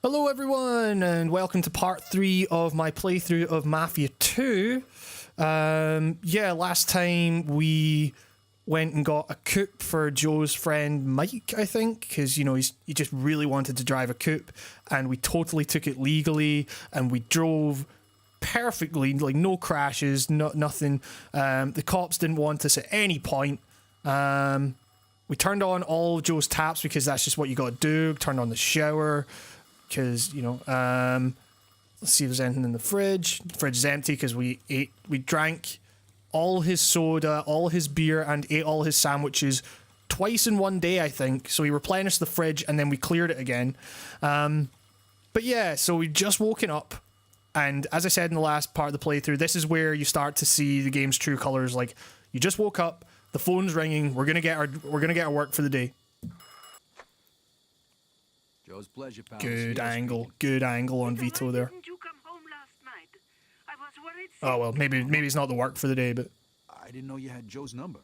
Hello everyone, and welcome to part 3 of my playthrough of Mafia 2. Yeah, last time we went and got a coupe for Joe's friend Mike, I think, because, you know, he just really wanted to drive a coupe, and we totally took it legally, and we drove perfectly, like no crashes, nothing. The cops didn't want us at any point. We turned on all Joe's taps because that's just what you gotta do. Turned on the shower. Because, you know, let's see if there's anything in the fridge. The fridge is empty because we drank all his soda, all his beer, and ate all his sandwiches twice in one day, I think. So we replenished the fridge and then we cleared it again. But yeah, so we just woken up, and as I said in the last part of the playthrough, this is where you start to see the game's true colors. Like, you just woke up, the phone's ringing, we're gonna get our work for the day. Joe's pleasure, pal. Good angle on Vito there. Oh well, maybe it's not the work for the day, but I didn't know you had Joe's number.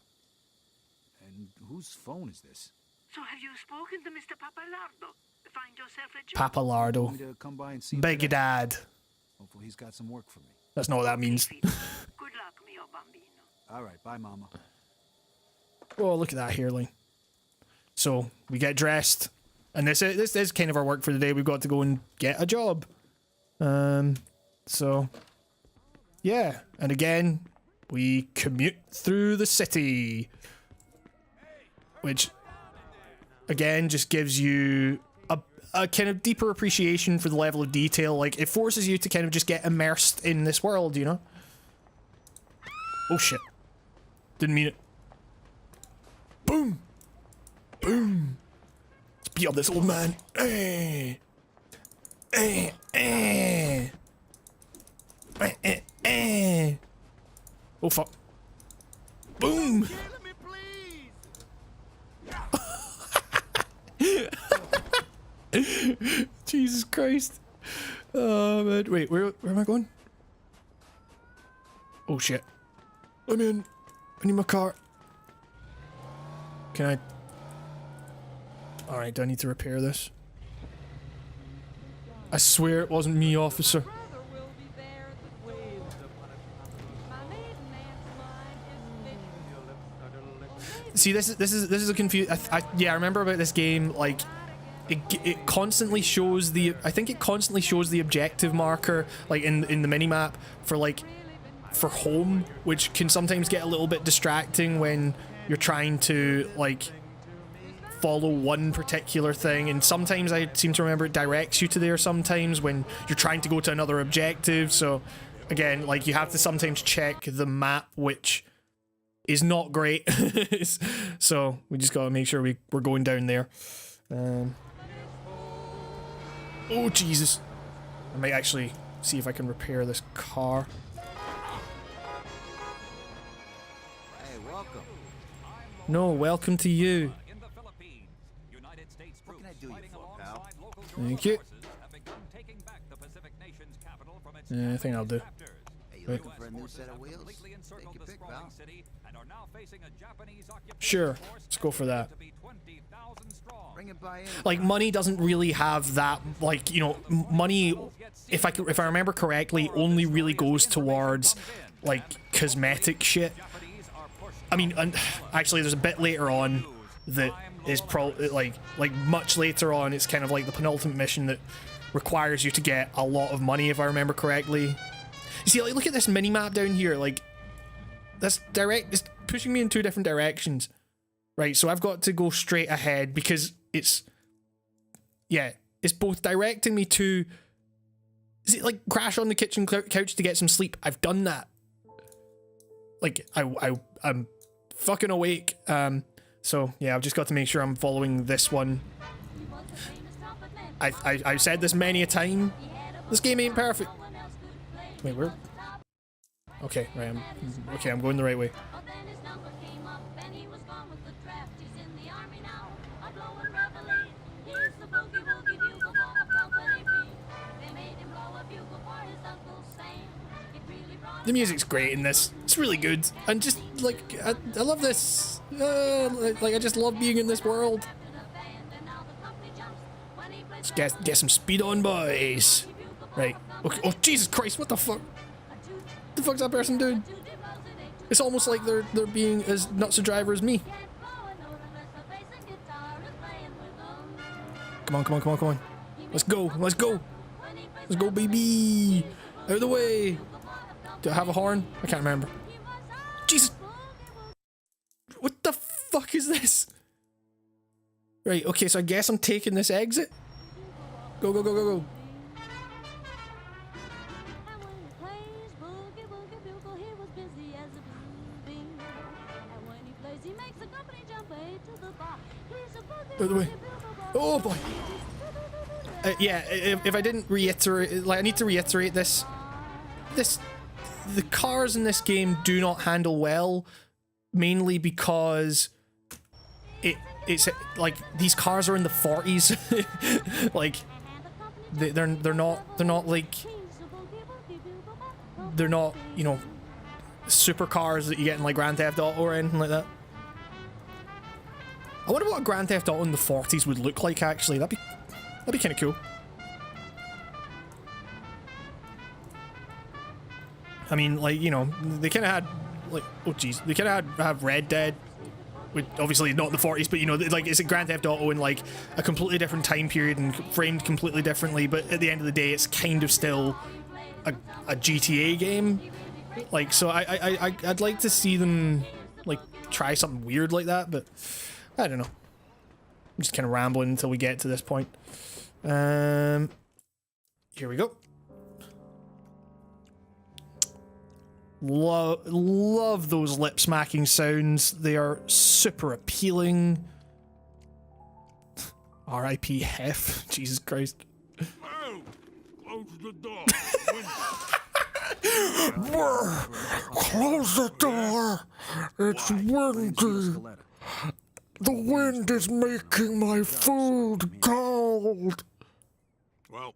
And whose phone is this? So have you spoken to Mr. Papalardo? Find yourself a job. Papalardo. Want me to come by and see him Big today? Dad. Hopefully he's got some work for me. That's not what that means. Good luck, mio bambino. All right, bye, Mama. Oh, look at that hairline. So we get dressed, and this is kind of our work for the day. We've got to go and get a job. So yeah, and again we commute through the city, which again just gives you a kind of deeper appreciation for the level of detail. Like, it forces you to kind of just get immersed in this world, you know? Oh shit. Didn't mean it. Boom! Boom! Let's beat up this old man. Eh! Eh! Eh! Eh! Eh! Eh! Oh fuck. Boom! Jesus Christ. Oh man. Wait, where am I going? Oh shit. I'm in. I need my car. Can I? Alright, do I need to repair this? I swear it wasn't me, officer. See, this is a yeah, I remember about this game, like, it constantly shows the, I think it constantly shows the objective marker, like, in the minimap for, like, for home, which can sometimes get a little bit distracting when you're trying to, like, follow one particular thing, and sometimes I seem to remember it directs you to there sometimes when you're trying to go to another objective. So again, like, you have to sometimes check the map, which is not great. So we just gotta make sure we're going down there. Oh Jesus, I might actually see if I can repair this car. Hey, welcome. No, welcome to you. What can I do you for, pal? Thank you. Yeah, I think I'll do. Hey, you Wait. looking for a new set of wheels? Take your pick, pal. Sure, let's go for that. Bring it by in. Like, money doesn't really have that, like, you know, money, if I remember correctly, only really goes towards, like, cosmetic shit. I mean, actually, there's a bit later on that is like much later on, it's kind of like the penultimate mission that requires you to get a lot of money, if I remember correctly. You see, like, look at this mini-map down here, like, that's it's pushing me in two different directions. Right, so I've got to go straight ahead because it's both directing me to, is it like crash on the kitchen couch to get some sleep? I've done that. Like, I'm fucking awake. So yeah, I've just got to make sure I'm following this one. I've said this many a time. This game ain't perfect. Wait, where? Okay, right. I'm going the right way. The music's great in this. It's really good. And just, like, I love this. Like, I just love being in this world. Let's Get some speed on, boys. Right. Okay. Oh, Jesus Christ, what the fuck? The fuck's that person doing? It's almost like they're being as nuts a driver as me. Come on, come on, come on, come on. Let's go, let's go. Let's go, baby. Out of the way. Do I have a horn? I can't remember. Jesus. What the fuck is this? Right, okay, so I guess I'm taking this exit. Go, go, go, go, go. Out of the way. Oh boy. Yeah, if I didn't reiterate, like, I need to reiterate this. The cars in this game do not handle well, mainly because it's like these cars are in the 40s. Like they're not like, they're not, you know, supercars that you get in like Grand Theft Auto or anything like that. I wonder what a Grand Theft Auto in the 40s would look like, actually. That'd be kind of cool. I mean, like, you know, they kind of had, like, oh jeez, they kind of have Red Dead, with obviously not the 40s, but, you know, like, it's a Grand Theft Auto in, like, a completely different time period and framed completely differently, but at the end of the day, it's kind of still a GTA game. Like, so I'd like to see them, like, try something weird like that, but I don't know. I'm just kind of rambling until we get to this point. Here we go. Love those lip smacking sounds. They are super appealing. R.I.P. Hef. Jesus Christ. Oh, close the door. Close the door. It's windy. The wind is making my food cold. Well,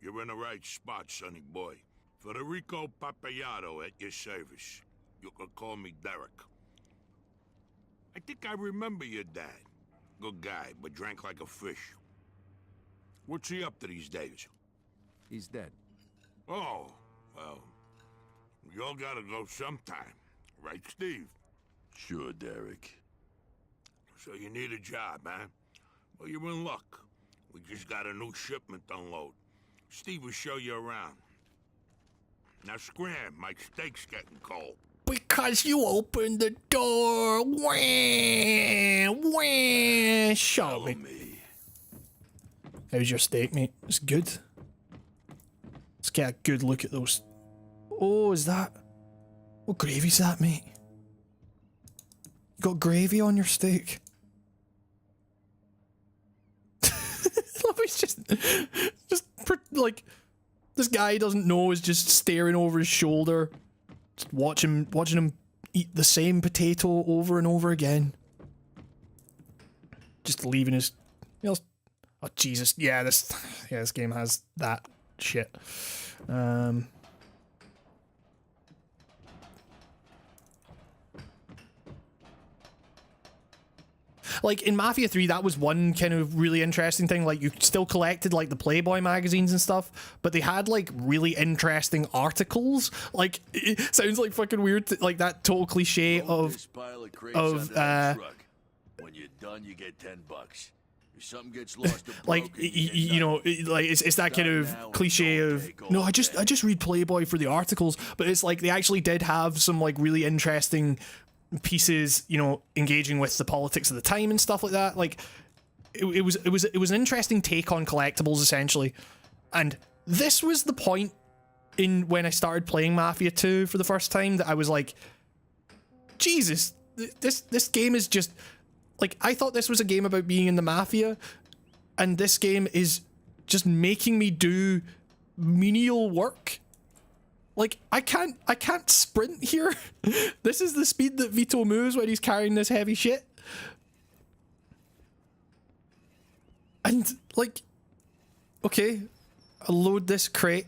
you're in the right spot, sonny boy. Federico Papayato at your service. You can call me Derek. I think I remember your dad. Good guy, but drank like a fish. What's he up to these days? He's dead. Oh, well, we all gotta go sometime. Right, Steve? Sure, Derek. So you need a job, huh? Well, you're in luck. We just got a new shipment to unload. Steve will show you around. Now scram, my steak's getting cold. Because you opened the door. Wah, wah. Show me. How's your steak, mate? It's good. Let's get a good look at those. Oh, is that... What gravy's that, mate? You got gravy on your steak? He's just like, this guy doesn't know is just staring over his shoulder, just watching him eat the same potato over and over again. Just leaving his, you know, oh Jesus, yeah, this game has that shit. Like, in Mafia 3, that was one kind of really interesting thing. Like, you still collected, like, the Playboy magazines and stuff, but they had, like, really interesting articles. Like, it sounds like fucking weird, like, that total cliche of when you're done, you get $10. If something gets lost, like, you know, like, it's that kind of cliche of, no, I just read Playboy for the articles, but it's like, they actually did have some, like, really interesting pieces, you know, engaging with the politics of the time and stuff like that. Like, it was an interesting take on collectibles, essentially. And this was the point in when I started playing Mafia 2 for the first time that I was like, Jesus, this game is just, like, I thought this was a game about being in the Mafia, and this game is just making me do menial work. Like, I can't sprint here. This is the speed that Vito moves when he's carrying this heavy shit. And, like, okay, I'll load this crate.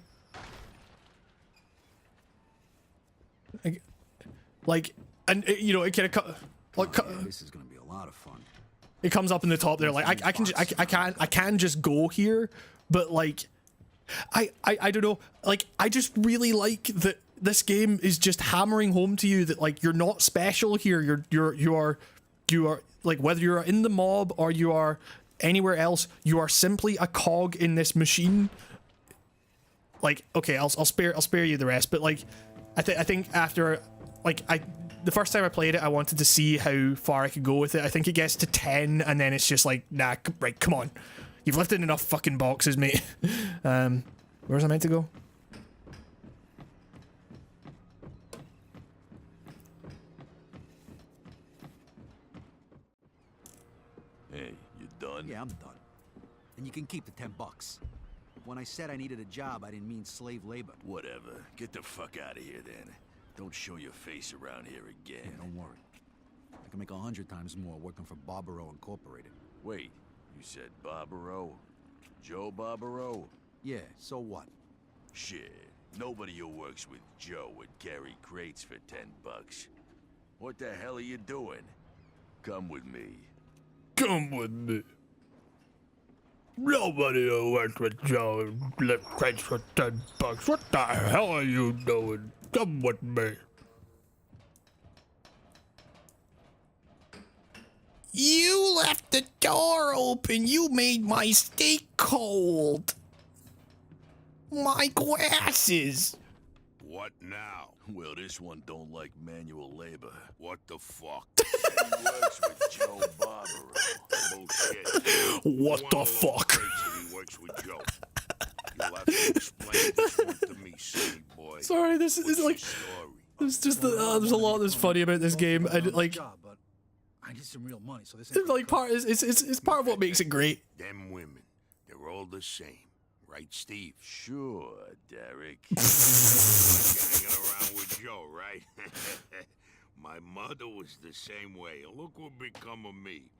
Like, and, you know, it kind of cut, like, Yeah, this is gonna be a lot of fun. It comes up in the top there, like I can just go here, but like I don't know, like I just really like that this game is just hammering home to you that like you're not special here. You are like, whether you're in the mob or you are anywhere else, you are simply a cog in this machine. Like, okay, I'll spare you the rest, but like I think after like the first time I played it, I wanted to see how far I could go with it. I think it gets to 10 and then it's just like, nah, right, come on. You've lifted enough fucking boxes, mate. Where's I meant to go? Hey, you done? Yeah, I'm done. And you can keep the $10. When I said I needed a job, I didn't mean slave labor. Whatever. Get the fuck out of here then. Don't show your face around here again. Yeah, don't worry. I can make 100 times more working for Barbaro Incorporated. Wait, you said Barbaro? Joe Barbaro? Yeah, so what? Shit. Nobody who works with Joe would carry crates for $10. What the hell are you doing? Come with me. Come with me. Nobody who works with Joe lift crates for $10. What the hell are you doing? Come with me. You left the door open. You made my steak cold. My glasses. What now? Well, this one don't like manual labor. What the fuck? He works with Joe Barbaro. Bullshit. What the One fuck? of those he works with Joe. You'll have to explain this one to me, sonny boy. Sorry, this is What's like, your story? there's just there's a lot that's funny about this game. I like, Job, but I need some real money, so this ain't like part is it's part of what makes it great. Them women, they're all the same. Right, Steve? Sure, Derek. Hanging around with Joe, right? My mother was the same way. Look what become of me.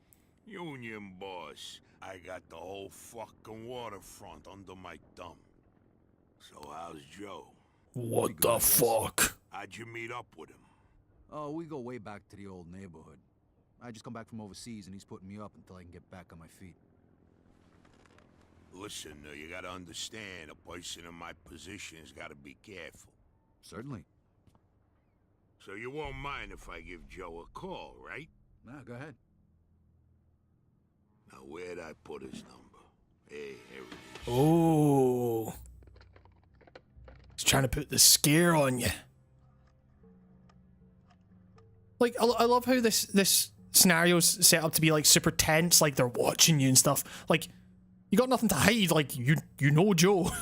Union boss. I got the whole fucking waterfront under my thumb. So how's Joe? What the fuck? How'd you meet up with him? Oh, we go way back to the old neighborhood. I just come back from overseas and he's putting me up until I can get back on my feet. Listen, you gotta understand, a person in my position has gotta be careful. Certainly. So you won't mind if I give Joe a call, right? Nah, go ahead. Now, where'd I put his number? Hey, here it is. Oh, he's trying to put the scare on you. Like, I love how this scenario's set up to be like super tense, like they're watching you and stuff. Like, you got nothing to hide. Like, you know Joe.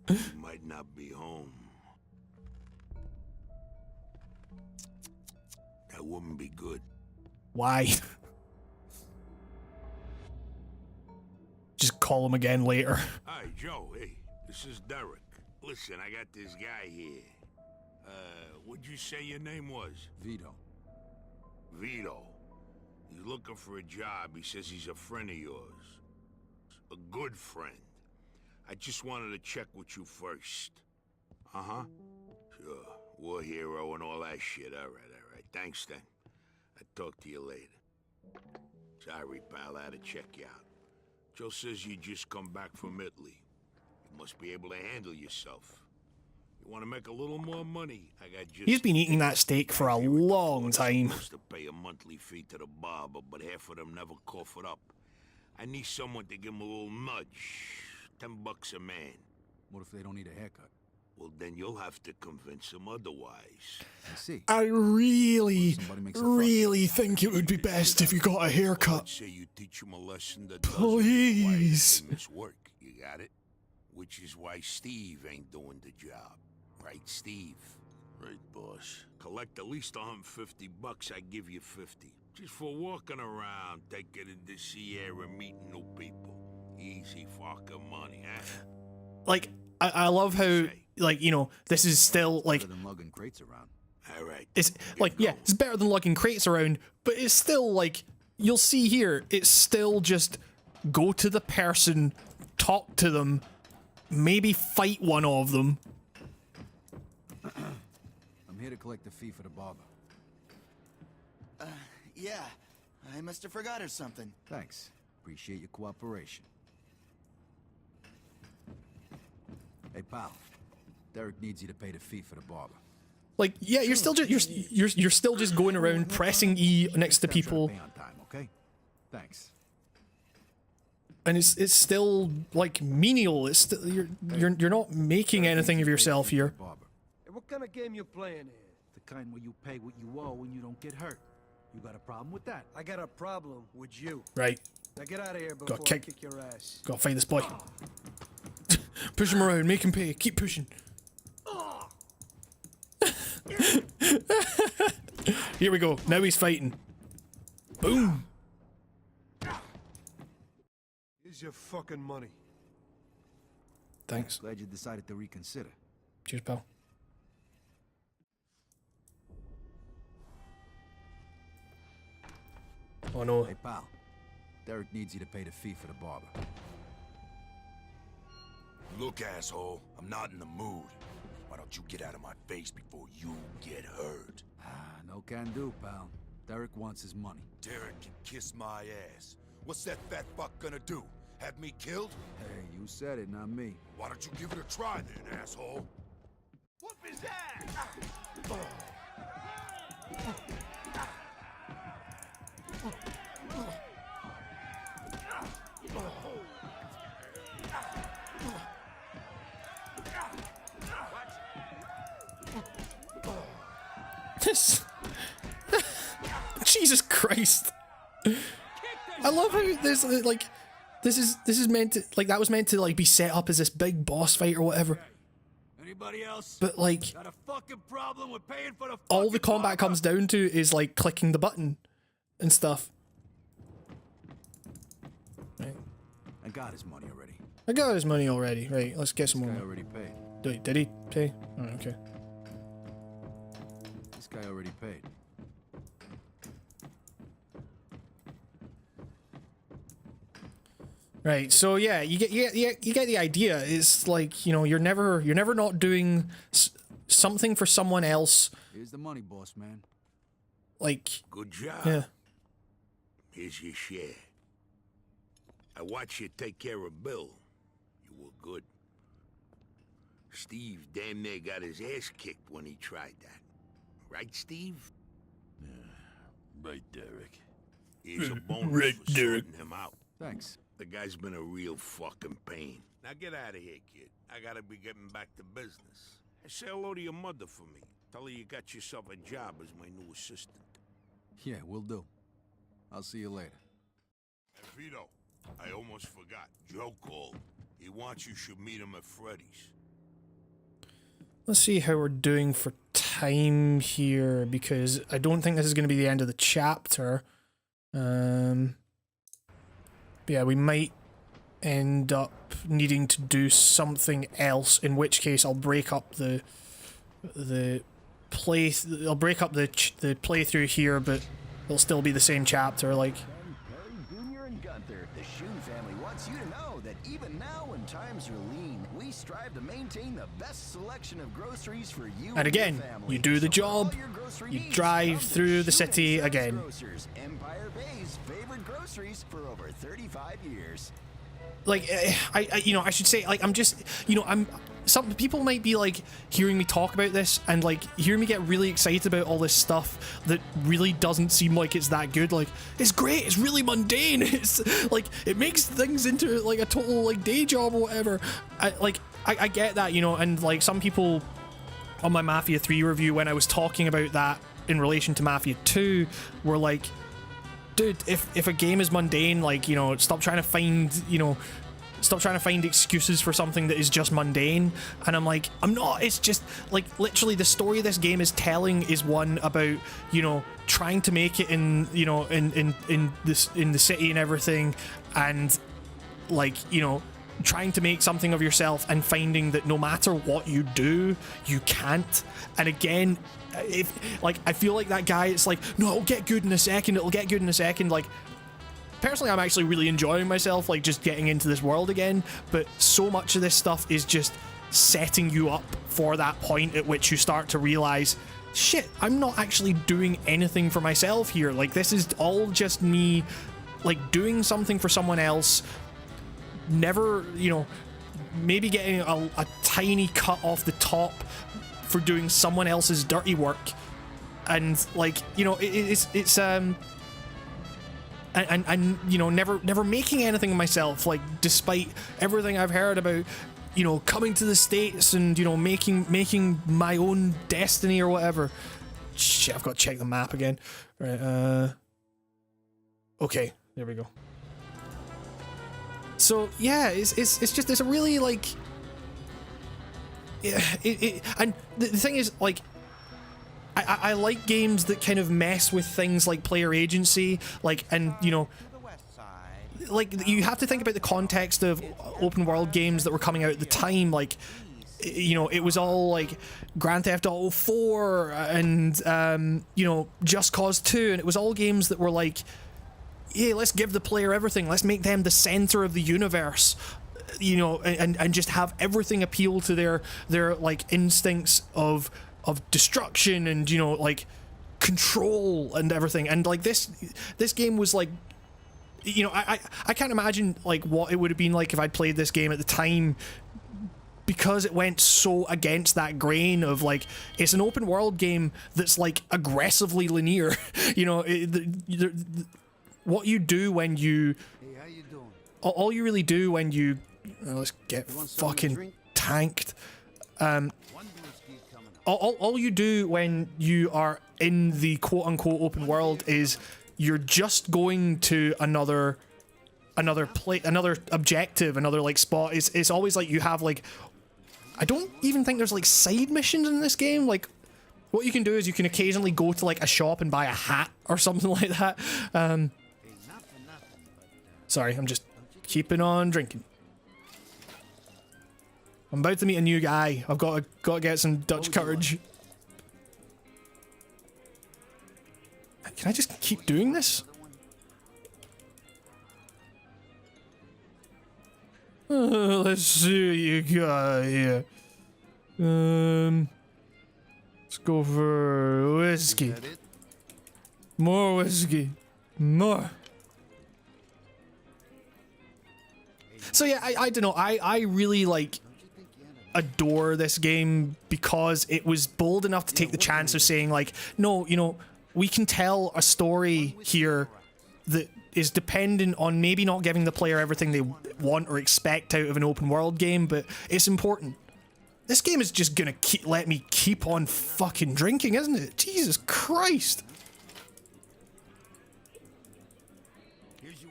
He might not be home. That wouldn't be good. Why? Just call him again later. Hi, Joe. Hey, this is Derek. Listen, I got this guy here. What'd you say your name was? Vito. Vito. He's looking for a job. He says he's a friend of yours. A good friend. I just wanted to check with you first. Uh-huh. Sure. War hero and all that shit. All right. Thanks, then. I'll talk to you later. Sorry, pal. I had to check you out. Joe says you just come back from Italy. You must be able to handle yourself. You want to make a little more money? I got just... He's been eating that steak for a long time. Supposed to pay a monthly fee to the barber, but half of them never cough it up. I need someone to give them a little nudge. $10 a man. What if they don't need a haircut? Well, then you'll have to convince them otherwise. I see. I really, Somebody makes a fuss. really think it would be best if you got a haircut. I'd say you teach them a lesson that Please. miss work. You got it? Which is why Steve ain't doing the job. Right, Steve? Right, boss. Collect at least $150. I give you 50. Just for walking around, taking in the sea air and meeting new people. Easy fucking money, huh? Like, I love how, like, you know, this is still, like, Better than lugging crates around. All right. it's, like, yeah, it's better than lugging crates around, but it's still, like, you'll see here, it's still just go to the person, talk to them, maybe fight one of them. I'm here to collect the fee for the barber. Yeah. I must have forgot or something. Thanks. Appreciate your cooperation. Hey, pal. Derek needs you to pay the fee for the barber. Like, yeah, you're still just you're still just going around pressing E next to people, Pay on time, okay? Thanks. and it's still like menial. It's still, you're not making anything of yourself here. Barber. Hey, what kind of game you playing here? The kind where you pay what you owe and you don't get hurt. You got a problem with that? I got a problem with you. Right, Now get out of here before I kick. kick your ass. gotta fight this boy. Push him around, make him pay. Keep pushing. Here we go. Now he's fighting. Boom. Here's your fucking money. Thanks. Glad you decided to reconsider. Cheers, pal. Oh no. Hey, pal. Derek needs you to pay the fee for the barber. Look, asshole, I'm not in the mood. Why don't you get out of my face before you get hurt? No can do, pal. Derek wants his money. Derek can kiss my ass. What's that fat fuck gonna do? Have me killed? Hey, you said it, not me. Why don't you give it a try then, asshole? Whoop his ass! This. Jesus Christ. I love how there's like this is meant to like that was meant to like be set up as this big boss fight or whatever. Anybody else? But like Got a fucking problem with paying for the all the fucking combat barber? comes down to is like clicking the button and stuff. Right. I got his money already. I got his money already. Right, let's get some This guy more. already paid. Wait, did he pay? Oh, okay. This guy already paid. Right. So yeah, you get the idea. It's like, you know, you're never not doing something for someone else. Here's the money, boss man. Like, Good job. yeah. Here's your share. I watched you take care of Bill. You were good. Steve damn near got his ass kicked when he tried that. Right, Steve? Right, Derek. Here's a bonus Right, for Derek. sorting him out. Thanks. The guy's been a real fucking pain. Now get out of here, kid. I gotta be getting back to business. And say hello to your mother for me. Tell her you got yourself a job as my new assistant. Yeah, we'll do. I'll see you later. And Vito, I almost forgot. Joe called. He wants you should meet him at Freddy's. Let's see how we're doing for time here, because I don't think this is going to be the end of the chapter. Yeah, we might end up needing to do something else, in which case I'll break up the playthrough here, but it'll still be the same chapter. Like, Perry Jr. and Gunther, the Shun family wants you to know that even now when times are lean, we strive to maintain the best selection of groceries for you and again, your family. you do the So for all job, your grocery you needs, drive come to through the Shun city Sons again. Grocers, Empire Bay's favorite groceries for over 35 years. like I should say, like, I'm just, some people might be like hearing me talk about this and like hearing me get really excited about all this stuff that really doesn't seem like it's that good. Like, it's great, it's really mundane, it's like it makes things into like a total like day job or whatever. I get that, and like some people on my Mafia 3 review, when I was talking about that in relation to Mafia 2, were like, dude, if a game is mundane, like, stop trying to find excuses for something that is just mundane. And I'm like, I'm not. It's just like literally the story this game is telling is one about, trying to make it in the city and everything, and like, trying to make something of yourself and finding that no matter what you do, you can't. And again, I feel like that guy, it's like, no, it'll get good in a second, like, personally, I'm actually really enjoying myself, like, just getting into this world again, but so much of this stuff is just setting you up for that point at which you start to realize shit, I'm not actually doing anything for myself here. Like, this is all just me, like, doing something for someone else, never, you know, maybe getting a tiny cut off the top for doing someone else's dirty work. And, like, you know, it's and you know, never making anything of myself, like, despite everything I've heard about, you know, coming to the States and, you know, making my own destiny or whatever. Shit, I've got to check the map again. Right, okay, there we go. So yeah, it's just, it's a really, like, yeah, and the thing is, like, I like games that kind of mess with things like player agency, like, and, you know, like, you have to think about the context of open world games that were coming out at the time. Like, you know, it was all like Grand Theft Auto 4 and you know, Just Cause 2, and it was all games that were like, yeah, let's give the player everything, let's make them the center of the universe, you know, and just have everything appeal to their like instincts of destruction and, you know, like, control and everything. And like this game was like, you know, I can't imagine like what it would have been like if I'd played this game at the time, because it went so against that grain of, like, it's an open world game that's like aggressively linear. You know, what you do when you, Hey, how you doing? all you really do when you, let's get fucking tanked. All you do when you are in the quote-unquote open world is you're just going to another objective, another, like, spot. It's always like you have, like, I don't even think there's, like, side missions in this game. Like, what you can do is you can occasionally go to, like, a shop and buy a hat or something like that. Sorry, I'm just keeping on drinking. I'm about to meet a new guy. I've got to get some Dutch courage. Can I just keep doing this? Let's see what you got here. Let's go for whiskey. More whiskey. More. So yeah, I don't know. I really, like, adore this game because it was bold enough to take the chance of saying, like, no, you know, we can tell a story here that is dependent on maybe not giving the player everything they want or expect out of an open world game, but it's important. This game is just gonna let me keep on fucking drinking, isn't it? Jesus Christ.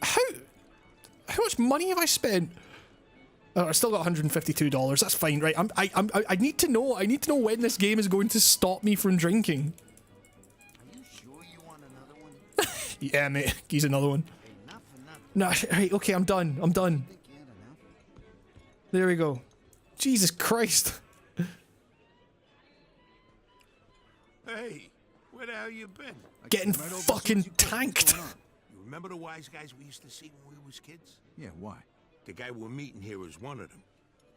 How much money have I spent? Oh, I still got $152. That's fine, right? I need to know. I need to know when this game is going to stop me from drinking. Are you sure you want another one? Yeah, mate. He's another one. No, right, okay, I'm done. I'm done. There we go. Jesus Christ. Hey, where the hell you been? Getting fucking tanked. You remember the wise guys we used to see when we was kids? Yeah, why? The guy we're meeting here is one of them.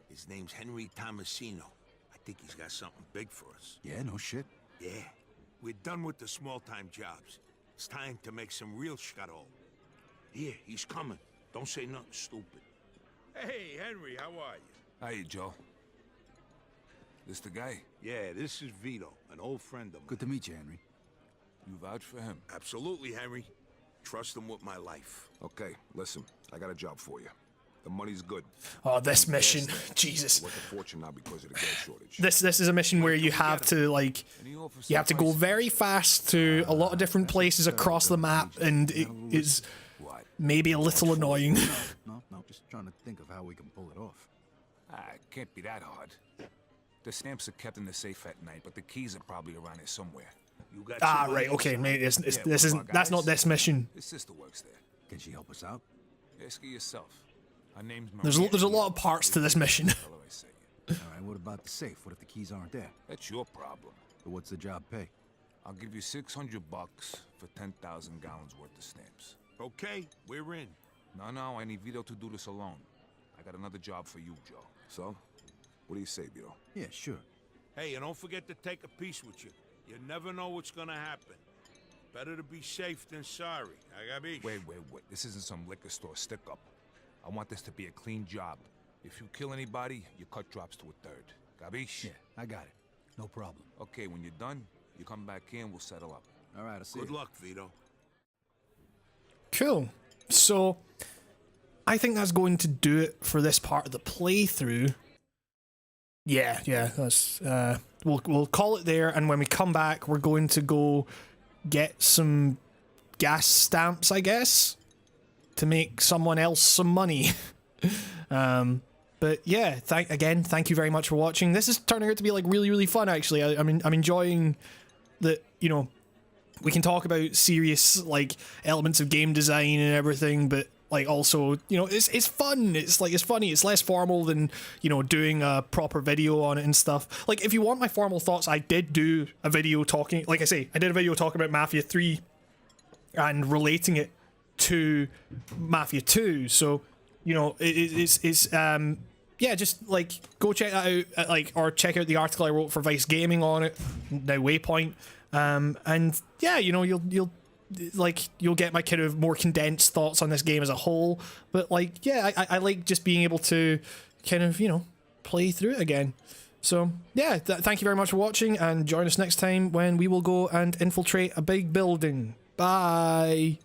His name's Henry Tomasino. I think he's got something big for us. Yeah, no shit. Yeah. We're done with the small-time jobs. It's time to make some real scuttle. Here, he's coming. Don't say nothing stupid. Hey, Henry, how are you? Hey, Joe. This the guy? Yeah, this is Vito, an old friend of mine. Good to meet you, Henry. You vouch for him? Absolutely, Henry. Trust him with my life. Okay, listen, I got a job for you. The money's good. Oh, this mission. Jesus. Worth a fortune now because of the gas shortage. This is a mission where you have to, like, you have to go very fast to a lot of different places across the map, and it is maybe a little annoying. No, just trying to think of how we can pull it off. It can't be that hard. The stamps are kept in the safe at night, but the keys are probably around here somewhere. You got Right, okay, mate. That's not this mission. His sister works there. Can she help us out? Ask her yourself. Her name's Maria. There's a lot of parts to this mission. All right, what about the safe? What if the keys aren't there? That's your problem. But what's the job pay? I'll give you $600 for 10,000 gallons worth of stamps. Okay, we're in. No, I need Vito to do this alone. I got another job for you, Joe. So, what do you say, Vito? Yeah, sure. Hey, and don't forget to take a piece with you. You never know what's gonna happen. Better to be safe than sorry. Agabish. Wait. This isn't some liquor store stick-up. I want this to be a clean job. If you kill anybody, your cut drops to a third. Gabish? Yeah, I got it. No problem. Okay, when you're done, you come back here and we'll settle up. All right, I'll see you. Good luck, Vito. Cool. So, I think that's going to do it for this part of the playthrough. Yeah, that's we'll call it there, and when we come back, we're going to go get some gas stamps, I guess, to make someone else some money. But yeah, thank you very much for watching. This is turning out to be like really fun, actually. I'm enjoying that, you know, we can talk about serious like elements of game design and everything, but like also, you know, it's fun. It's like, it's funny. It's less formal than, you know, doing a proper video on it and stuff. Like, if you want my formal thoughts, I did do a video talking, like I say, I did a video talking about Mafia 3 and relating it to Mafia 2. So, you know, it's yeah, just like go check that out, like, or check out the article I wrote for Vice Gaming on it, now Waypoint. And yeah, you know, you'll get my kind of more condensed thoughts on this game as a whole. But like, yeah, I like just being able to kind of, you know, play through it again. So yeah, thank you very much for watching, and join us next time when we will go and infiltrate a big building. Bye.